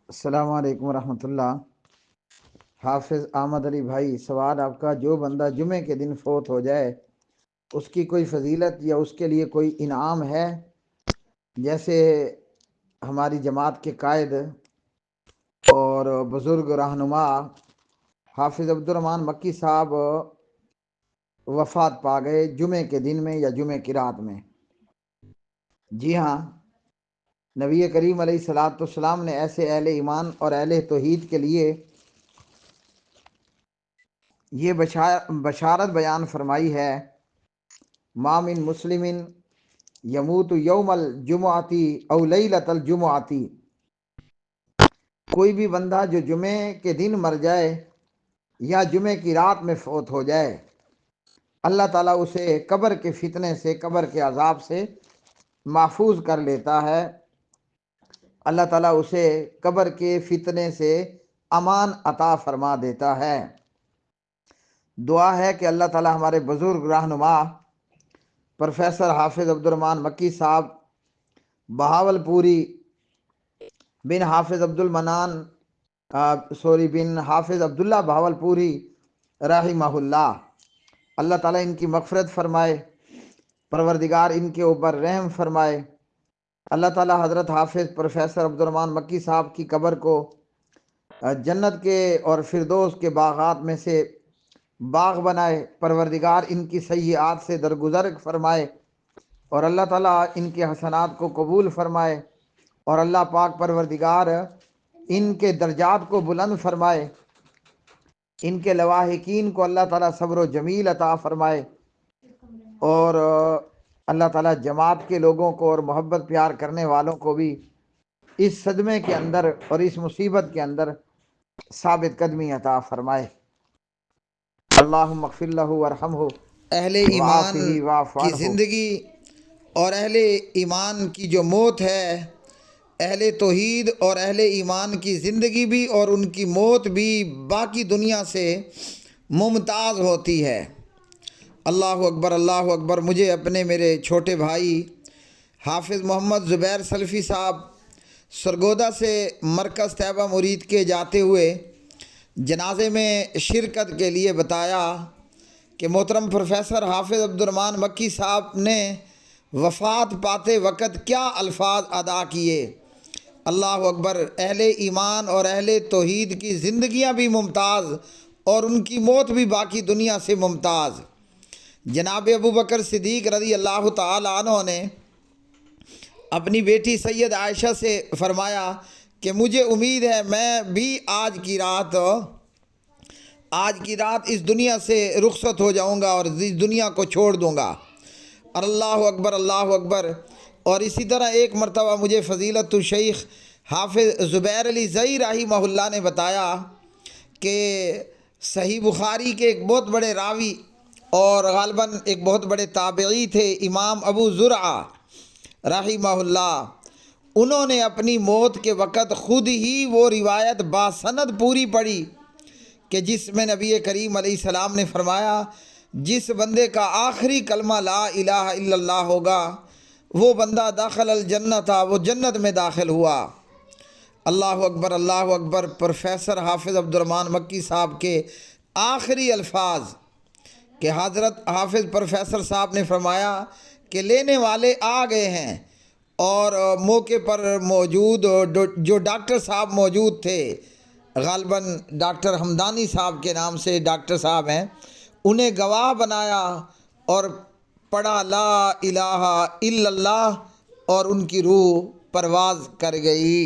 السلام علیکم ورحمۃ اللہ۔ حافظ احمد علی بھائی، سوال آپ کا، جو بندہ جمعے کے دن فوت ہو جائے اس کی کوئی فضیلت یا اس کے لیے کوئی انعام ہے؟ جیسے ہماری جماعت کے قائد اور بزرگ رہنما حافظ عبد الرحمن مکی صاحب وفات پا گئے جمعے کے دن میں یا جمعے کی رات میں۔ جی ہاں، نبی کریم علیہ الصلاۃ والسلام نے ایسے اہل ایمان اور اہل توحید کے لیے یہ بشارت بیان فرمائی ہے، ما من مسلم یموت یوم الجمعۃ او لیلۃ الجمعۃ، کوئی بھی بندہ جو جمعے کے دن مر جائے یا جمعے کی رات میں فوت ہو جائے، اللہ تعالیٰ اسے قبر کے فتنے سے، قبر کے عذاب سے محفوظ کر لیتا ہے۔ اللہ تعالیٰ اسے قبر کے فتنے سے امان عطا فرما دیتا ہے۔ دعا ہے کہ اللہ تعالیٰ ہمارے بزرگ رہنما پروفیسر حافظ عبد الرحمن مکی صاحب بہاول پوری بن حافظ عبد المنان بن حافظ عبداللہ بہاول پوری رحمہ اللہ، اللہ تعالیٰ ان کی مغفرت فرمائے، پروردگار ان کے اوپر رحم فرمائے۔ اللہ تعالیٰ حضرت حافظ پروفیسر عبد الرحمن مکی صاحب کی قبر کو جنت کے اور فردوس کے باغات میں سے باغ بنائے، پروردگار ان کی سیئات سے درگزر فرمائے، اور اللہ تعالیٰ ان کے حسنات کو قبول فرمائے، اور اللہ پاک پروردگار ان کے درجات کو بلند فرمائے، ان کے لواحقین کو اللہ تعالیٰ صبر و جمیل عطا فرمائے، اور اللہ تعالیٰ جماعت کے لوگوں کو اور محبت پیار کرنے والوں کو بھی اس صدمے کے اندر اور اس مصیبت کے اندر ثابت قدمی عطا فرمائے۔ اللہم اغفر لہ ورحمہ اہل ایمان وعافہ واعف کی عنہ۔ زندگی اور اہل ایمان کی جو موت ہے، اہل توحید اور اہل ایمان کی زندگی بھی اور ان کی موت بھی باقی دنیا سے ممتاز ہوتی ہے۔ اللہ اکبر، اللہ اکبر۔ مجھے اپنے میرے چھوٹے بھائی حافظ محمد زبیر سلفی صاحب سرگودا سے مرکز طیبہ مرید کے جاتے ہوئے جنازے میں شرکت کے لیے بتایا کہ محترم پروفیسر حافظ عبد الرحمن مکی صاحب نے وفات پاتے وقت کیا الفاظ ادا کیے۔ اللہ اکبر۔ اہل ایمان اور اہل توحید کی زندگیاں بھی ممتاز اور ان کی موت بھی باقی دنیا سے ممتاز۔ جناب ابو بکر صدیق رضی اللہ تعالی عنہ نے اپنی بیٹی سید عائشہ سے فرمایا کہ مجھے امید ہے میں بھی آج کی رات اس دنیا سے رخصت ہو جاؤں گا اور اس دنیا کو چھوڑ دوں گا۔ اور اللہ اکبر، اللہ اکبر۔ اور اسی طرح ایک مرتبہ مجھے فضیلت الشیخ حافظ زبیر علی زئی رحمہ اللہ نے بتایا کہ صحیح بخاری کے ایک بہت بڑے راوی اور غالباً ایک بہت بڑے تابعی تھے، امام ابو زرعہ رحمہ اللہ، انہوں نے اپنی موت کے وقت خود ہی وہ روایت باسند پوری پڑھی کہ جس میں نبی کریم علیہ السلام نے فرمایا جس بندے کا آخری کلمہ لا الہ الا اللہ ہوگا وہ بندہ داخل الجنہ تھا، وہ جنت میں داخل ہوا۔ اللہ اکبر، اللہ اکبر۔ پروفیسر حافظ عبد الرحمن مکی صاحب کے آخری الفاظ کہ حضرت حافظ پروفیسر صاحب نے فرمایا کہ لینے والے آ گئے ہیں، اور موقع پر موجود جو ڈاکٹر صاحب موجود تھے، غالباً ڈاکٹر حمدانی صاحب کے نام سے ڈاکٹر صاحب ہیں، انہیں گواہ بنایا اور پڑھا لا الہ الا اللہ، اور ان کی روح پرواز کر گئی۔